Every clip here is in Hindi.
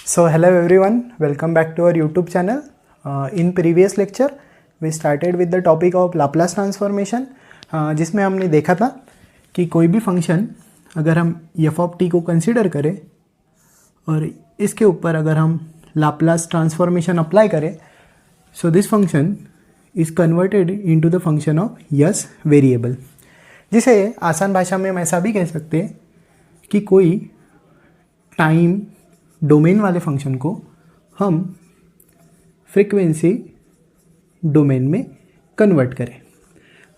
So hello everyone, welcome back to our YouTube channel. In previous lecture, we started with the topic of Laplace transformation, जिसमें हमने देखा था कि कोई भी फंक्शन अगर हम f of t को कंसिडर करें और इसके ऊपर अगर हम लाप्लास ट्रांसफॉर्मेशन अप्लाई करें, so this function is converted into the function of yes variable, जिसे आसान भाषा में हम ऐसा भी कह सकते हैं कि कोई टाइम डोमेन वाले फंक्शन को हम फ्रीक्वेंसी डोमेन में कन्वर्ट करें।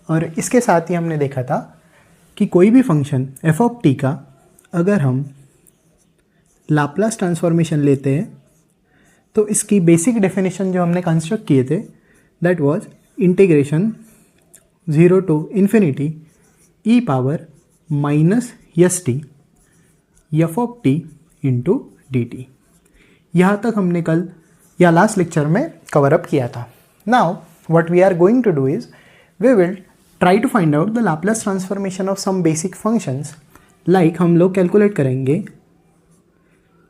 और इसके साथ ही हमने देखा था कि कोई भी फंक्शन f ऑफ t का अगर हम लाप्लास ट्रांसफॉर्मेशन लेते हैं तो इसकी बेसिक डेफिनेशन जो हमने कंस्ट्रक्ट किए थे that was integration 0 to infinity e power minus s t f of t into dt। यहाँ तक हमने कल या लास्ट लेक्चर में कवर अप किया था। Now what we are going to do is we will try to find out the Laplace transformation of some basic functions. Like हम लोग कैलकुलेट करेंगे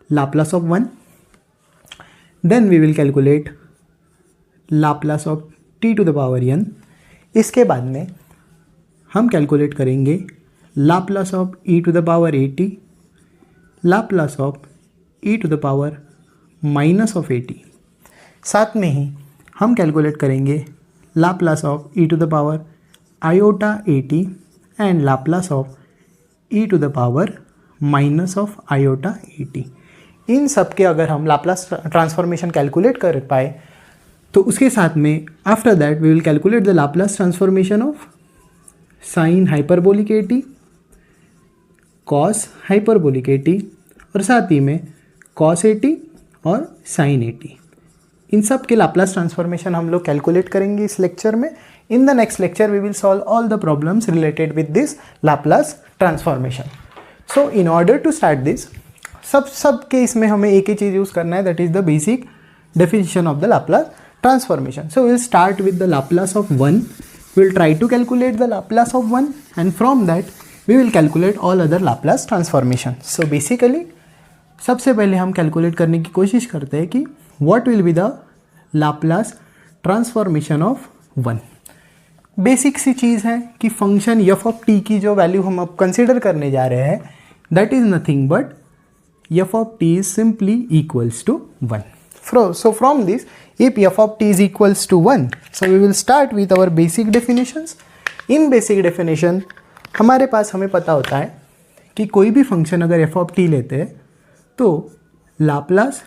Laplace of 1, then we will calculate Laplace of t to the power n। इसके बाद में हम कैलकुलेट करेंगे Laplace of e to the power at, Laplace of e to the power minus of at। साथ में ही हम कैलकुलेट करेंगे Laplace of e to the power iota at and Laplace of e to the power minus of iota at। इन सब के अगर हम लाप्लास ट्रांसफॉर्मेशन कैलकुलेट कर पाए तो उसके साथ में after that we will calculate the Laplace transformation of sine hyperbolic at, cos hyperbolic at और साथ ही में कॉस at और साइन at। इन सब के लाप्लास ट्रांसफॉर्मेशन हम लोग कैलकुलेट करेंगे इस लेक्चर में। In the next lecture we will solve all the problems related with this Laplace transformation. So in order to start this सब के इसमें हमें एक ही चीज़ यूज़ करना है, that is the basic definition of the Laplace transformation. So will start with the Laplace of 1, will try to calculate the Laplace of 1 and from that we will calculate all other Laplace transformation. So basically सबसे पहले हम कैलकुलेट करने की कोशिश करते हैं कि what will be the Laplace transformation of 1। Basic सी चीज़ है कि फंक्शन f ऑफ t की जो वैल्यू हम अब कंसिडर करने जा रहे हैं that is nothing but f of t is simply equals to 1। So from this, if f of t is equals to 1, so we will start with our basic definitions. In basic definition हमारे पास हमें पता होता है कि कोई भी फंक्शन अगर f of t लेते हैं तो लाप्लास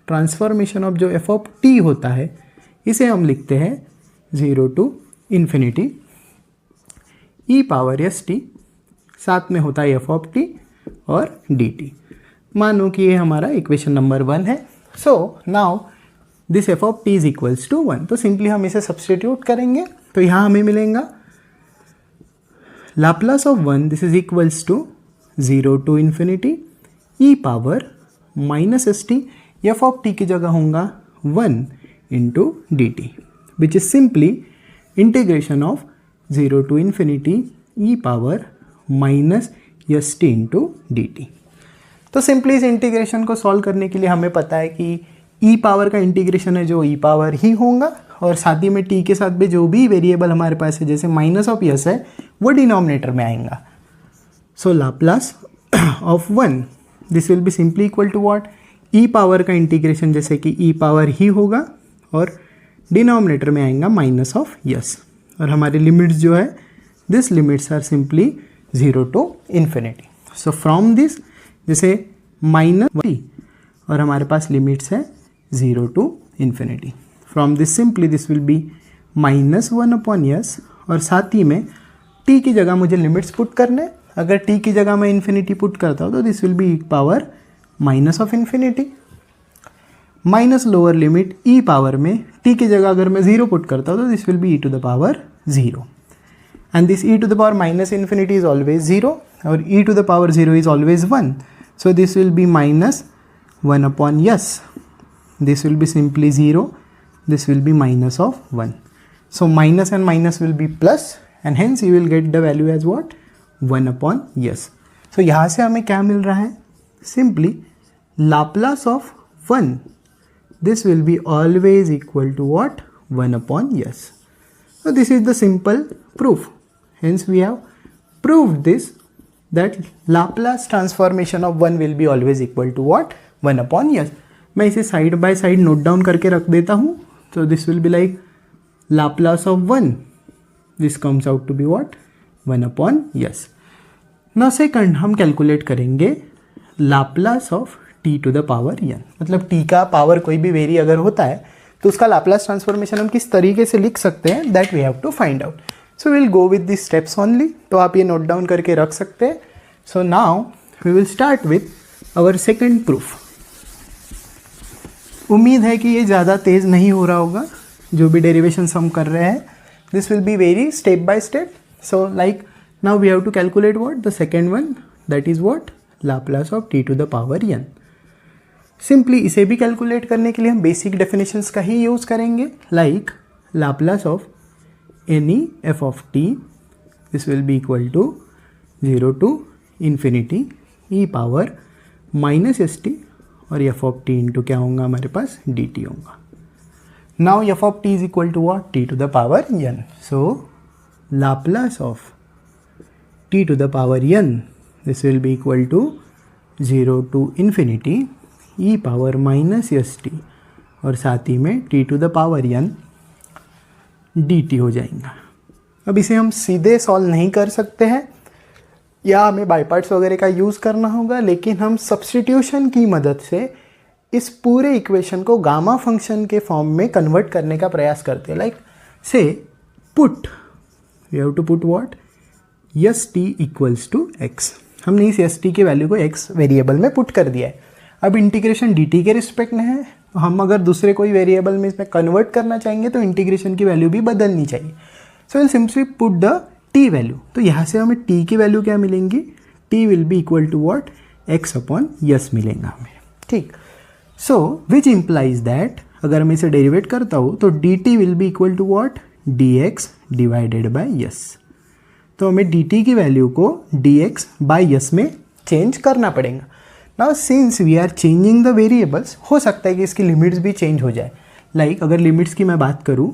ट्रांसफॉर्मेशन ऑफ जो f of t होता है इसे हम लिखते हैं 0 to infinity e power s t, साथ में होता है f of t और dt। मानो कि ये हमारा इक्वेशन नंबर 1 है। So now this f of t is equals to 1, तो सिंपली हम इसे सब्सटीट्यूट करेंगे तो यहाँ हमें मिलेगा Laplace of 1 this is equals to 0 to infinity e power minus S t, f of t की जगह होगा 1 into D t which is simply integration of 0 to infinity e power minus S t into D T. तो सिंपली इस इंटीग्रेशन को सॉल्व करने के लिए हमें पता है कि e पावर का इंटीग्रेशन है जो e पावर ही होगा और साथ ही में t के साथ भी जो भी वेरिएबल हमारे पास है जैसे माइनस ऑफ यस है वो डिनोमिनेटर में आएगा। So Laplace of 1 this will be simply equal to what, e power का इंटीग्रेशन जैसे कि e पावर ही होगा और डिनोमिनेटर में आएगा माइनस ऑफ यस और हमारी लिमिट्स जो है this limits are simply 0 to infinity. So from this जैसे माइनस टी और हमारे पास लिमिट्स है 0 to infinity. From this simply this will be minus 1 upon s और साथ ही में t की जगह मुझे लिमिट्स पुट करने, अगर t की जगह मैं इन्फिनिटी पुट करता हूँ तो this will B power minus of infinity minus lower limit e power में t की जगह अगर मैं 0 पुट करता हूँ तो this will be e to the power 0 and this e to the power minus infinity is always 0 और e to the power 0 is always 1. So this will be minus 1 upon yes. This will be simply 0. This will be minus of 1. So minus and minus will be plus and hence you will get the value as what? 1 upon yes. So यहाँ से हमें क्या मिल रहा है? Simply Laplace of 1, this will be always equal to what? 1 upon s. So this is the simple proof. Hence we have proved this, that Laplace transformation of 1 will be always equal to what? 1 upon s. मैं इसे side by side note down करके रख देता हूँ. So this will be like Laplace of 1. This comes out to be what? 1 upon s. Now second हम कैलकुलेट करेंगे Laplace of t to the power n. मतलब t का पावर कोई भी वेरी अगर होता है तो उसका लाप्लास ट्रांसफॉर्मेशन हम किस तरीके से लिख सकते हैं, that we have to find out. So will go with this steps only. तो आप ये नोट डाउन करके रख सकते हैं. So now we will start with our second proof. उम्मीद है कि ये ज़्यादा तेज़ नहीं हो रहा होगा जो भी डेरिवेशंस हम कर रहे हैं. This will be very step by step. So like now we have to calculate what? The second one, that is what? Laplace of T to the power n. Simply इसे भी कैलकुलेट करने के लिए हम बेसिक डेफिनेशंस का ही यूज़ करेंगे. Like Laplace of any f of t, this will be equal to 0 to infinity e power minus S t, और एफ ऑफ टी इंटू क्या होगा हमारे पास? डी टी होगा. Now f of t is equal to what? T to the power n. So Laplace of T to the power n, this will be equal to 0 to infinity e power minus S t, और साथ ही में t to the power n d t हो जाएगा. अब इसे हम सीधे सॉल्व नहीं कर सकते हैं या हमें बाय पार्ट्स वगैरह का यूज़ करना होगा, लेकिन हम सब्स्टिट्यूशन की मदद से इस पूरे इक्वेशन को गामा फंक्शन के फॉर्म में कन्वर्ट करने का प्रयास करते हैं. Like say put, we have to put what? S t equals to x. हमने इस एस टी के वैल्यू को एक्स वेरिएबल में पुट कर दिया है. अब इंटीग्रेशन डी टी के रिस्पेक्ट में है. हम अगर दूसरे कोई वेरिएबल में इसमें कन्वर्ट करना चाहेंगे तो इंटीग्रेशन की वैल्यू भी बदलनी चाहिए. So will simply put the t value. तो यहाँ से हमें टी की वैल्यू क्या मिलेंगी? T will be equal to what? X upon s मिलेगा हमें. ठीक. सो विच इम्प्लाइज दैट अगर मैं इसे डेरिवेट करता हूँ तो d t will be equal to what? D x divided by s. तो हमें डी टी की वैल्यू को डी एक्स बाई यस में चेंज करना पड़ेगा. Now since we are changing the variables, हो सकता है कि इसकी लिमिट्स भी चेंज हो जाए. लाइक अगर लिमिट्स की मैं बात करूँ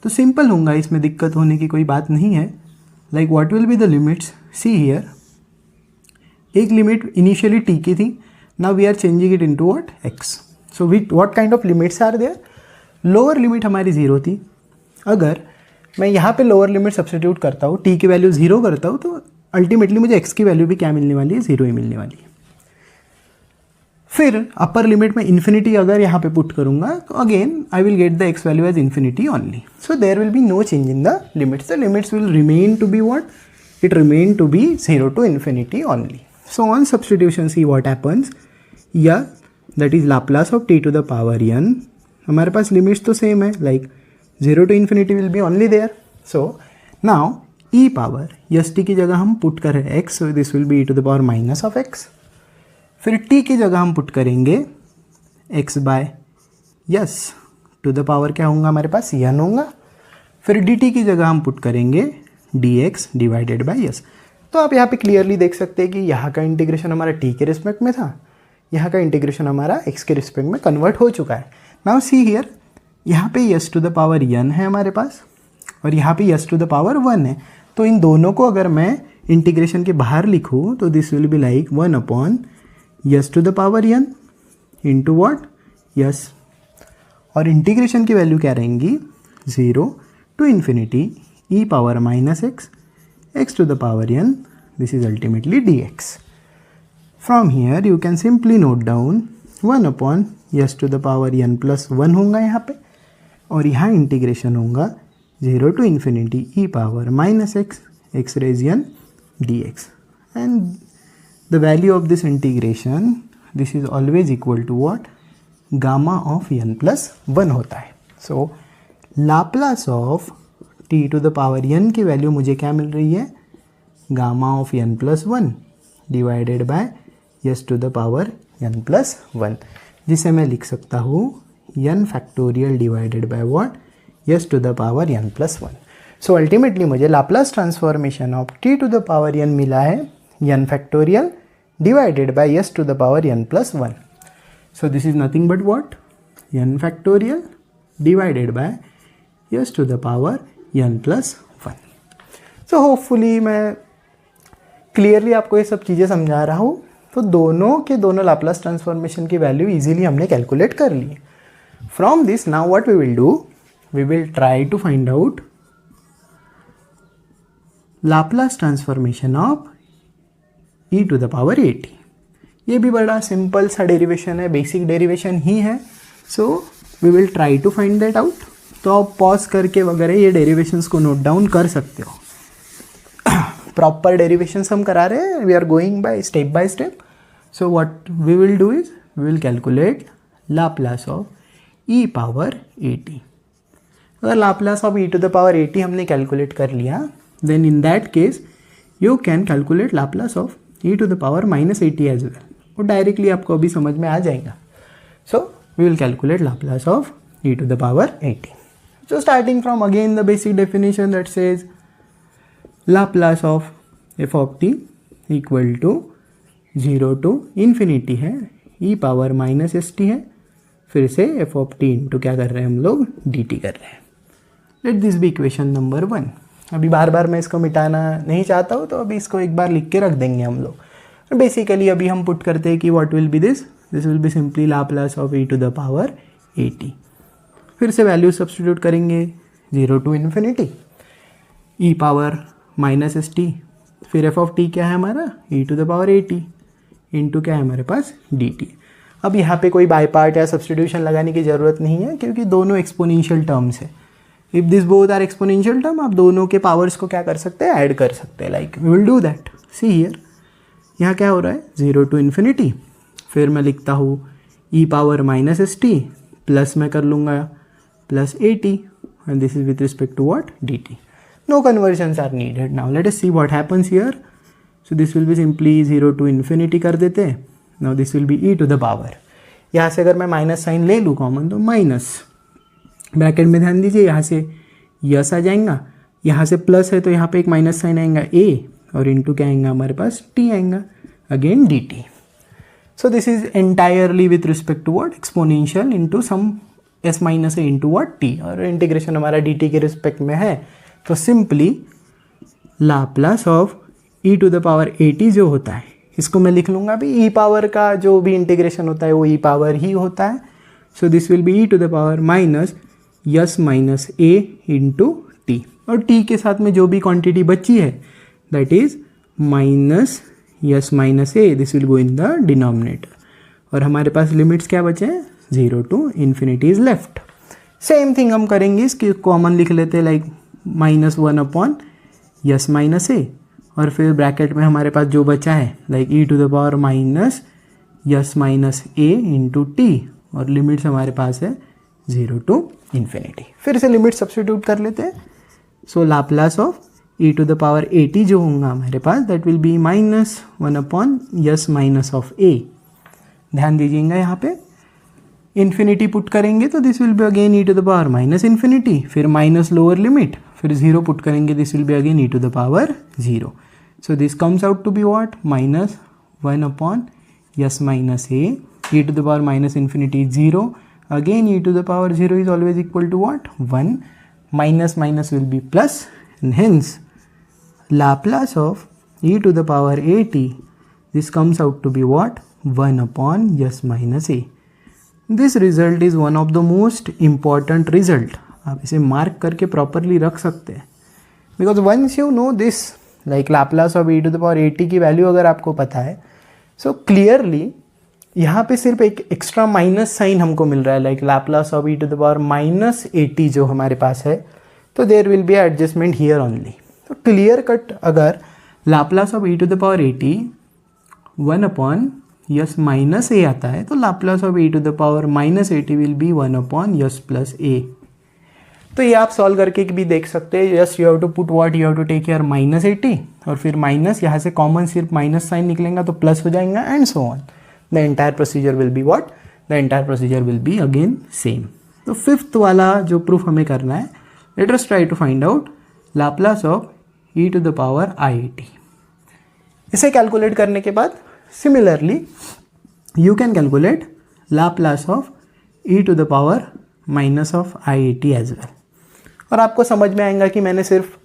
तो सिंपल होगा, इसमें दिक्कत होने की कोई बात नहीं है. Like what will be the limits? See here, एक लिमिट इनिशियली टी की थी, now we are changing it into what? X. So with what kind of limits are there? Lower limit हमारी 0 थी. अगर मैं यहाँ पे लोअर लिमिट सब्स्टिट्यूट करता हूँ, टी की वैल्यू 0 करता हूँ, तो अल्टीमेटली मुझे एक्स की वैल्यू भी क्या मिलने वाली है? 0 ही मिलने वाली है. फिर अपर लिमिट में इन्फिनिटी अगर यहाँ पे पुट करूँगा तो again I will get the X value as infinity only. So there will be no change in the limits. The limits will remain to be what? It remain to be 0 to infinity only. So on substitution see what happens? Yeah that is Laplace of T to the power n. हमारे पास लिमिट्स तो सेम है, like 0 to infinity will be only there. So now E power s t की जगह हम पुट कर रहे हैं x, so this will be e to the power minus of x. फिर t की जगह हम पुट करेंगे x by s to the power क्या होगा हमारे पास? n होगा. फिर dt की जगह हम पुट करेंगे dx डिवाइडेड बाय यस. तो आप यहाँ पे क्लियरली देख सकते हैं कि यहाँ का इंटीग्रेशन हमारा t के रिस्पेक्ट में था, यहाँ का इंटीग्रेशन हमारा x के रिस्पेक्ट में कन्वर्ट हो चुका है. नाउ सी हियर, यहाँ पे s to the power n है हमारे पास और यहाँ पे यस टू द पावर 1 है. तो इन दोनों को अगर मैं इंटीग्रेशन के बाहर लिखूँ तो this will be like 1 upon s to the power n into what? Yes. और इंटीग्रेशन की वैल्यू क्या रहेंगी? 0 to infinity e power minus x, x to the power n, this is ultimately d x. From here you can simply note down 1 upon s to the power n plus 1 होगा यहाँ पे, और यहाँ इंटीग्रेशन होगा 0 to infinity e power minus x, x raise n d x. And the value of this integration, this is always equal to what? Gamma of n plus 1 होता है. So Laplace of t to the power n की वैल्यू मुझे क्या मिल रही है? Gamma of n plus 1 divided by s to the power n plus 1, जिसे मैं लिख सकता हूँ n factorial divided by what? s to the power n plus 1. So ultimately मुझे Laplace transformation of t to the power n मिला है n factorial divided by s to the power n plus 1. So this is nothing but what? n factorial divided by s to the power n plus 1. So hopefully मैं क्लियरली आपको ये सब चीज़ें समझा रहा हूँ. तो दोनों के दोनों लाप्लास ट्रांसफॉर्मेशन की वैल्यू इजीली हमने कैलकुलेट कर ली. From this now what we will do, we will try to find out Laplace transformation of e to the power at. ये भी बड़ा सिंपल सा डेरिवेशन है, बेसिक डेरिवेशन ही है. So we will try to find that out. तो आप पॉज करके वगैरह ये डेरिवेशंस को नोट डाउन कर सकते हो. प्रॉपर डेरिवेशंस हम करा रहे हैं, we are going by step. So what we will do is we will calculate Laplace of e power at. अगर Laplace of e to the power at हमने कैलकुलेट कर लिया, then in that case you can calculate Laplace of e to the power minus at as well. वो डायरेक्टली आपको अभी समझ में आ जाएगा. So we will calculate Laplace of e to the power at. So starting from again the basic definition that says Laplace of f of t equal to 0 to infinity है, e power minus S T है, फिर से f of t इंटू क्या कर रहे हैं हम लोग dt कर रहे हैं. Let this be equation number 1. अभी बार बार मैं इसको मिटाना नहीं चाहता हूँ, तो अभी इसको एक बार लिख के रख देंगे हम लोग. बेसिकली अभी हम पुट करते हैं कि what will be this will be simply Laplace of e to the power at. फिर से वैल्यू सब्स्टिट्यूट करेंगे 0 to infinity e power minus S t, फिर एफ ऑफ टी क्या है हमारा e to the power at into क्या है हमारे पास dt. अब यहाँ पे कोई बाय पार्ट या सब्स्टिट्यूशन लगाने की ज़रूरत नहीं है, क्योंकि दोनों एक्सपोनेंशियल टर्म्स है. If this both are exponential term, आप दोनों के पावर्स को क्या कर सकते हैं, ऐड कर सकते हैं. Like we will do that. See here, यहाँ क्या हो रहा है 0 टू इन्फिनिटी, फिर मैं लिखता हूँ e power minus S T plus मैं कर लूँगा plus at, and this is with respect to what? dt. No conversions are needed. Now let us see what happens here. So this will be simply 0 to infinity कर देते हैं. Now this will be e to the power. यहाँ से अगर मैं माइनस साइन ले लूँ कॉमन, तो माइनस ब्रैकेट में ध्यान दीजिए, यहाँ से यस आ जाएगा, यहाँ से प्लस है तो यहाँ पे एक माइनस साइन आएगा a, और इंटू क्या आएगा हमारे पास t आएगा, again dt. So this is entirely with respect to what? Exponential into some s minus A into what t, और इंटीग्रेशन हमारा डी टी के रिस्पेक्ट में है. तो simply Laplace of e to the power at जो होता है, इसको मैं लिख लूँगा भी e पावर का जो भी इंटीग्रेशन होता है वो e पावर ही होता है. So this will be e to the power minus yes minus A into T, और t के साथ में जो भी क्वांटिटी बची है that is minus yes minus A, this will go in the denominator. और हमारे पास लिमिट्स क्या बचे हैं, 0 to infinity is left. Same thing हम करेंगे, इसकी कॉमन लिख लेते हैं, like minus 1 upon yes minus A, और फिर ब्रैकेट में हमारे पास जो बचा है like e to the power minus yes minus A into T, और लिमिट्स हमारे पास है 0 टू इन्फिनिटी. फिर से लिमिट सब्स्टिट्यूट कर लेते हैं. So Laplace of e to the power at जो होगा हमारे पास that will be minus 1 upon yes minus of A. ध्यान दीजिएगा यहाँ पे इन्फिनिटी पुट करेंगे तो this will be again e to the power minus infinity, फिर माइनस लोअर लिमिट, फिर 0 पुट करेंगे, this will be again e to the power 0. So this comes out to be what, minus 1 upon yes minus a, e to the power minus infinity 0, again e to the power 0 is always equal to what, 1, minus minus will be plus, and hence Laplace of e to the power at, this comes out to be what, 1 upon s minus a. This result is one of the most important result. आप इसे मार्क करके प्रॉपरली रख सकते हैं, because once you know this, like Laplace of e to the power at की वैल्यू अगर आपको पता है, सो क्लियरली यहाँ पे सिर्फ एक एक्स्ट्रा माइनस साइन हमको मिल रहा है, like Laplace of e to the power minus at जो हमारे पास है, तो there will be adjustment here only. तो क्लियर कट अगर Laplace of e to the power at 1 upon yes minus A आता है, तो Laplace of e to the power minus at will be 1 upon yes plus A. तो ये आप सॉल्व करके भी देख सकते हैं. Yes you have to put what, you have to take your minus 80, और फिर माइनस यहाँ से कॉमन सिर्फ माइनस साइन निकलेगा तो प्लस हो जाएगा, and so on. The entire procedure will be what, the entire procedure will be again same. तो फिफ्थ वाला जो प्रूफ हमें करना है, let us try to find out Laplace of e to the power at. इसे कैलकुलेट करने के बाद similarly you can calculate Laplace of e to the power minus of i a t as well. और आपको समझ में आएगा कि मैंने सिर्फ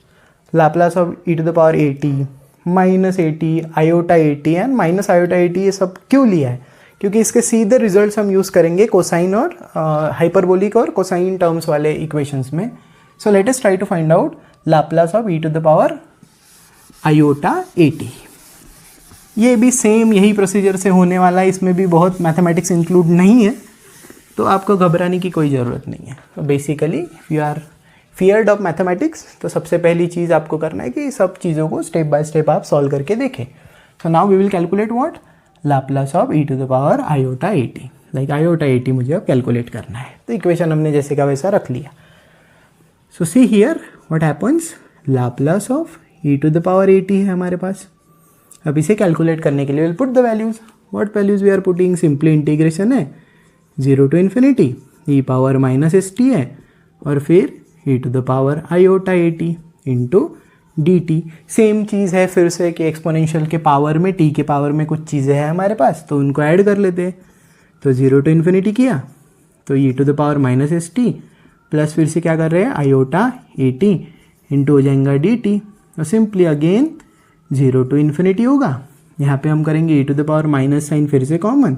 Laplace of e to the power A t minus a t iota A t and minus iota A t ये सब क्यों लिया है, क्योंकि इसके सीधे रिजल्ट्स हम यूज़ करेंगे कोसाइन और हाइपरबोलिक और कोसाइन टर्म्स वाले इक्वेशंस में। So let us try to find out Laplace of e to the power iota A t. ये भी सेम यही प्रोसीजर से होने वाला है, इसमें भी बहुत मैथमेटिक्स इंक्लूड नहीं है, तो आपको घबराने की कोई ज़रूरत नहीं है। तो basically if you are feared of mathematics तो सबसे पहली चीज़ आपको करना है कि सब चीज़ों को स्टेप बाय स्टेप आप सॉल्व करके देखें। So now we will calculate what Laplace of e to the power iota A t. Like iota A t मुझे अब कैलकुलेट करना है, तो इक्वेशन हमने जैसे का वैसा रख लिया। So see here what happens, Laplace of e to the power A T है हमारे पास। अब इसे कैलकुलेट करने के लिए will put the values. What values we are putting, simply integration है 0 to infinity e power minus S T है और फिर e to the power iota A T into D T. Same चीज़ है फिर से कि एक्सपोनेंशियल के पावर में टी के पावर में कुछ चीज़ें हैं हमारे पास, तो उनको ऐड कर लेते हैं। तो 0 टू इन्फिनिटी किया तो e to the power minus S T plus फिर से क्या कर रहे हैं आयोटा ए टी इंटू हो जाएगा डी टी। तो सिंपली अगेन 0 टू इन्फिनिटी होगा, यहाँ पे हम करेंगे e to the power minus sign फिर से कॉमन,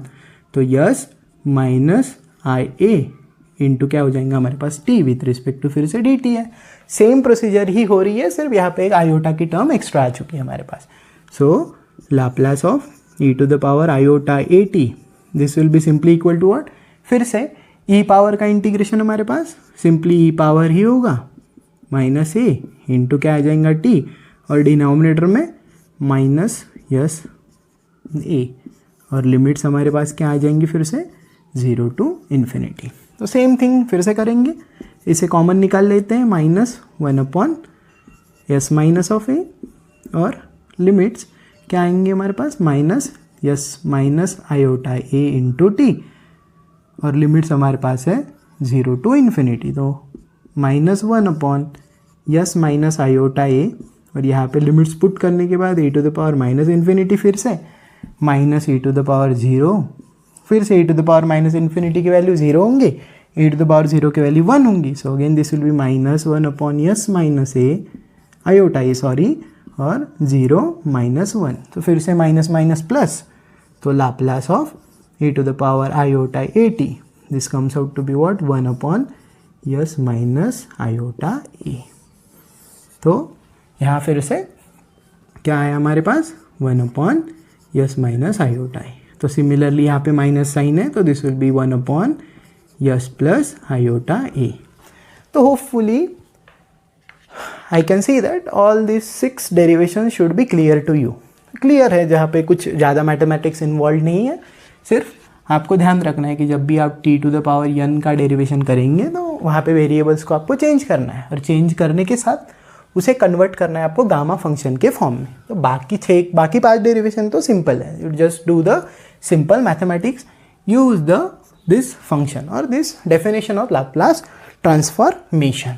तो S minus I A into क्या हो जाएगा हमारे पास टी विथ रिस्पेक्ट टू फिर से डी टी है। सेम प्रोसीजर ही हो रही है, सिर्फ यहाँ पे एक आयोटा की टर्म एक्स्ट्रा आ चुकी है हमारे पास। So Laplace of e to the power iota A T, this will be simply equal to what, फिर से ई पावर का इंटीग्रेशन हमारे पास सिंपली ई पावर ही होगा माइनस ए इंटू क्या आ जाएगा टी और डिनोमिनेटर में माइनस यस ए और लिमिट्स हमारे पास क्या आ जाएंगी फिर से 0 टू इन्फिनिटी। तो सेम थिंग फिर से करेंगे, इसे कॉमन निकाल लेते हैं minus 1 upon S minus of A और लिमिट्स क्या आएंगे हमारे पास minus yes minus iota A into T और लिमिट्स हमारे पास है 0 टू इन्फिनिटी, तो minus 1 upon yes minus iota A और यहाँ पे लिमिट्स पुट करने के बाद e to the power minus infinity फिर से minus e to the power 0 फिर से e to the power minus infinity की वैल्यू 0 होंगी, ई टू द पावर 0 की वैल्यू 1 होंगी। So again this will be minus 1 upon yes minus a iota a sorry और 0 माइनस 1, तो फिर से माइनस माइनस प्लस, तो Laplace of e to the power iota A T, this comes out to be what 1 upon yes minus iota a. तो यहाँ फिर से क्या आया हमारे पास 1 upon yes minus iota a. तो सिमिलरली यहाँ पे माइनस साइन है, तो this will be 1 upon yes plus iota a. तो hopefully I can see that all this 6 derivation should be clear to you. Clear है, जहाँ पे कुछ ज़्यादा मैथमेटिक्स इन्वॉल्व नहीं है, सिर्फ आपको ध्यान रखना है कि जब भी आप t to the power n का डेरिवेशन करेंगे तो वहाँ पे वेरिएबल्स को आपको चेंज करना है और चेंज करने के साथ उसे कन्वर्ट करना है आपको गामा फंक्शन के फॉर्म में। तो बाकी 5 डेरिवेशन तो सिंपल है, you just do the simple mathematics, use this function और this definition of Laplace transformation.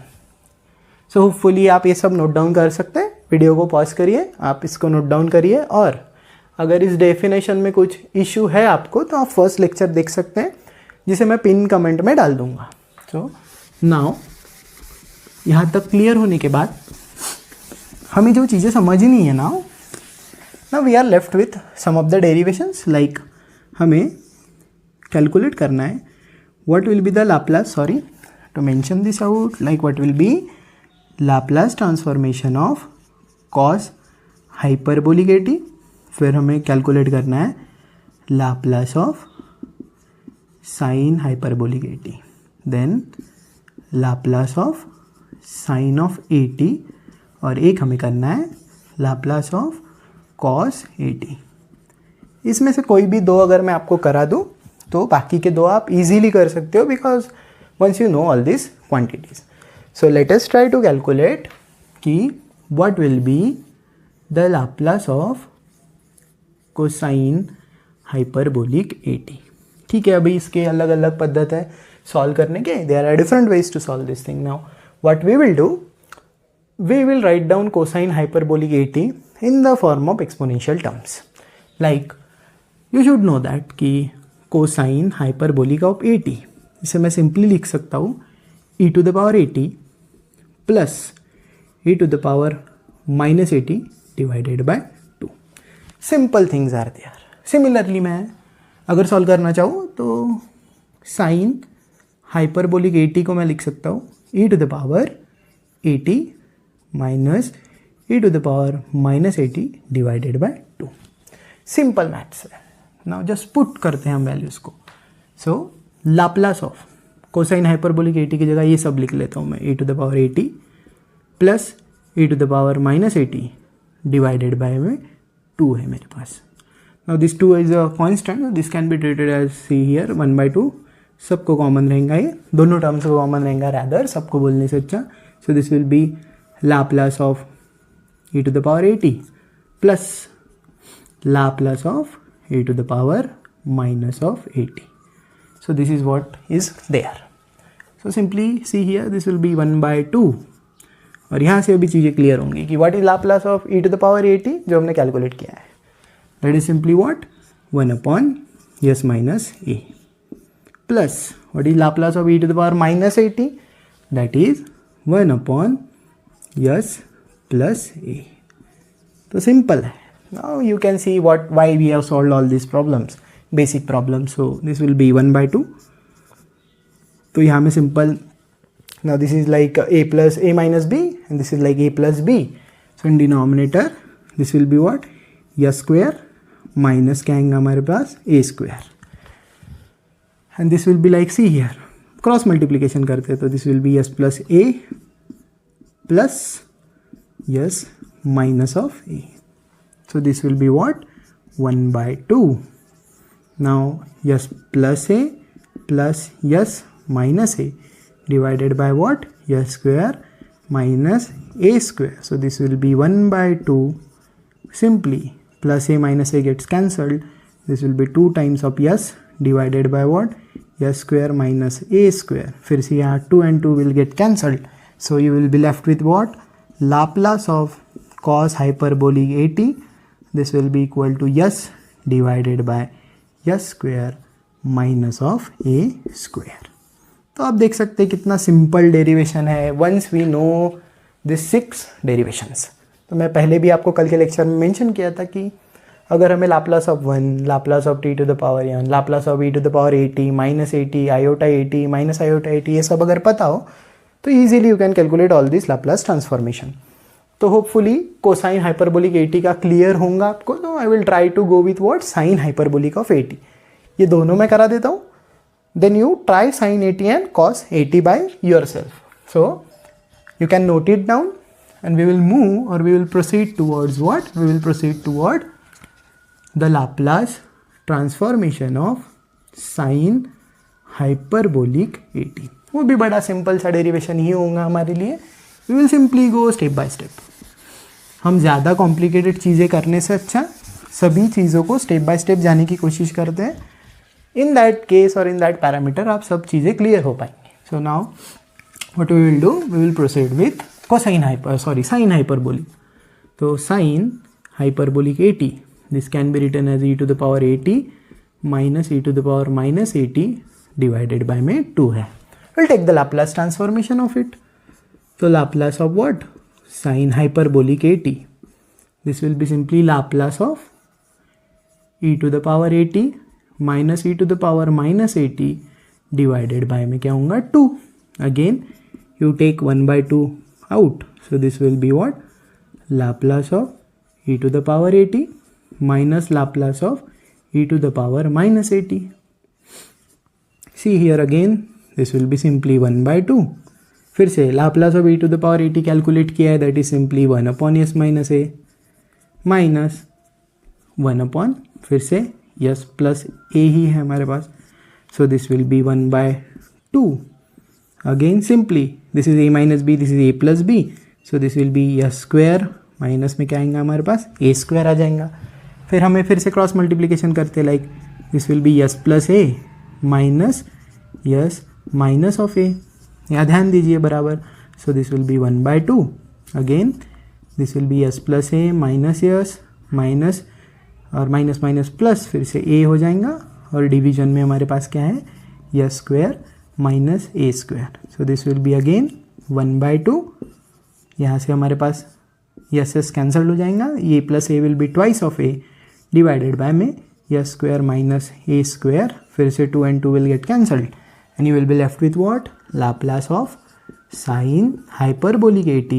So hopefully आप ये सब नोट डाउन कर सकते हैं। वीडियो को पॉज करिए, आप इसको नोट डाउन करिए, और अगर इस डेफिनेशन में कुछ इशू है आपको तो आप फर्स्ट लेक्चर देख सकते हैं, जिसे मैं पिन कमेंट में डाल दूंगा। सो नाउ यहाँ तक क्लियर होने के बाद हमें जो चीज़ें समझनी है ना we are left with some of the derivations. Like हमें कैलकुलेट करना है what will be the Laplace, sorry to mention this out, like what will be Laplace transformation of cos hyperbolic a t. फिर हमें कैलकुलेट करना है Laplace of sine hyperbolic a t, then Laplace of sine of a t, और एक हमें करना है Laplace of cos a t. इसमें से कोई भी 2 अगर मैं आपको करा दूँ तो बाकी के 2 आप इजीली कर सकते हो, because once you know all this quantities. So let us try to calculate कि what will be the Laplace of cosine hyperbolic a t. ठीक है, अभी इसके अलग अलग पद्धत है सॉल्व करने के, there are different ways to solve this thing. Now what we will do, we will write down cosine hyperbolic at in the form of exponential terms. Like you should know that कि cosine hyperbolic of a t, इसे मैं सिंपली लिख सकता हूँ e to the power A t plus e to the power minus a t divided by 2. Simple things are there. Similarly मैं अगर सॉल्व करना चाहूँ तो साइन हाइपरबोलिक ए टी को मैं लिख सकता हूँ e to the power A t minus e to the power minus a t divided by 2. Simple maths है. नाउ जस्ट पुट करते हैं हम वैल्यूज़ को. So Laplace of cosine hyperbolic a t की जगह ये सब लिख लेता हूँ मैं e to the power A t plus e to the power minus a t divided by में 2 है मेरे पास. Now this 2 is a constant, this can be treated as c here 1/2. सबको कॉमन रहेगा, ये दोनों टर्म्स को कॉमन रहेगा रैदर, सबको बोलने से अच्छा. So this will be Laplace of e to the power A t plus Laplace of e to the power minus of 80. So this is what is there. So simply see here, this will be 1/2. और यहाँ से अभी चीज़ें क्लियर होंगी कि what is Laplace of e to the power 80 जो हमने कैलकुलेट किया है. That is simply what 1 upon s minus a plus what is Laplace of e to the power minus 80, that is 1 upon s plus a. तो सिंपल है. Now you can see why we have solved all these problems, basic problems. So this will be 1/2. तो यहाँ में simple. Now this is like a plus a minus b and this is like a plus b. So in denominator this will be what s square minus क्या आएगा हमारे पास a square. And this will be like see here cross multiplication करते तो this will be s plus a plus s minus of a. So this will be what 1/2. Now s plus a plus s minus a divided by what s square minus a square. So this will be 1/2. Simply plus a minus a gets cancelled. This will be 2 times of s divided by what s square minus a square. फिर से यहाँ 2 and 2 will get cancelled. So you will be left with what Laplace of cos hyperbolic 80. This will be equal to s divided by s square minus of a square. तो आप देख सकते हैं कितना सिंपल डेरिवेशन है once we know this 6 derivations. तो मैं पहले भी आपको कल के लेक्चर में मेंशन किया था कि अगर हमें Laplace of 1, Laplace of t to the power n, Laplace of e to the power 80 minus 80 iota 80 minus iota 80 ये सब अगर पता हो तो easily you can calculate all this Laplace transformation. तो होपफुली कोसाइन हाइपरबोलिक 80 का क्लियर होगा आपको. तो I will try to go with what sine hyperbolic of 80. ये दोनों मैं करा देता हूँ. Then you try sine 80 and cos 80 by yourself. So you can note it down and we will move और we will proceed towards what we will proceed toward the Laplace transformation of sine hyperbolic 80. वो भी बड़ा सिंपल सा डेरिवेशन ही होगा हमारे लिए. We will simply go step by step. हम ज़्यादा कॉम्प्लिकेटेड चीज़ें करने से अच्छा सभी चीज़ों को स्टेप बाय स्टेप जाने की कोशिश करते हैं. इन दैट केस और इन दैट पैरामीटर आप सब चीज़ें क्लियर हो पाएंगे. So now what we will do, we will proceed with sine hyperbolic. तो sine hyperbolic 80, this can be written as e to the power 80 minus e to the power minus 80 divided by में 2 है. Will take the Laplace transformation of it. So Laplace of what? Sin hyperbolic 80. This will be simply Laplace of e to the power 80 minus e to the power minus 80 divided by में क्या होगा 2. Again you take 1/2 out. So this will be what? Laplace of e to the power 80 minus Laplace of e to the power minus 80. See here again this will be simply 1/2. फिर से Laplace of e to the power 80 calculate किया है. That is simply 1 upon s minus a minus 1 upon फिर से s प्लस a ही है हमारे पास. So this will be 1/2. Again simply this is a minus b, this is a plus b. So this will be s square minus में क्या आएगा हमारे पास a स्क्वायर आ जाएगा. फिर हमें फिर से क्रॉस मल्टीप्लिकेशन करते like this will be s plus a minus s minus of a. यहाँ ध्यान दीजिए बराबर. सो this will be 1/2. Again this will be s plus a minus s minus और माइनस माइनस प्लस फिर से a हो जाएगा और डिवीजन में हमारे पास क्या है, yes square minus A square. So this will be again 1/2. यहाँ से हमारे पास यस कैंसल हो जाएगा, ये plus A will be twice of A divided by में यस स्क्वायर माइनस ए स्क्वायर. फिर से 2 and 2 will get cancelled and you will be left with what? Laplace of sin hyperbolic at.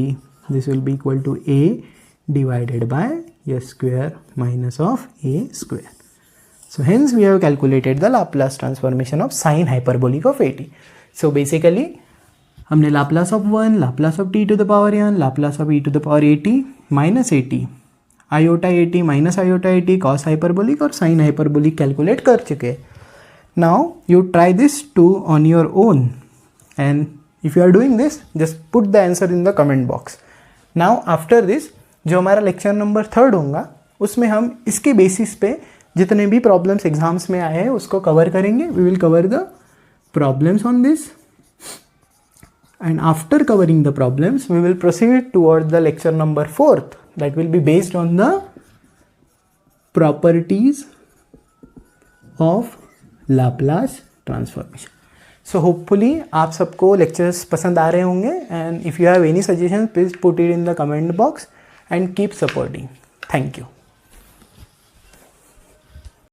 This will be equal to a divided by s square minus of a square. So hence we have calculated the Laplace transformation of sin hyperbolic of at. So basically हमने Laplace of 1, Laplace of t to the power n, Laplace of e to the power at minus at, iota at minus iota at, cos hyperbolic और sin hyperbolic कैलकुलेट कर चुके हैं. Now you try this too on your own, and if you are doing this, just put the answer in the comment box. Now after this, जो हमारा लेक्चर नंबर 3 होगा उसमें हम इसके बेसिस पे जितने भी प्रॉब्लम्स एग्जाम्स में आए हैं उसको कवर करेंगे. We will cover the problems on this, and after covering the problems we will proceed toward the lecture number 4 that will be based on the properties of Laplace transformation. So hopefully आप सबको lectures पसंद आ रहे होंगे, and if you have any suggestions please put it in the comment box and keep supporting. Thank you.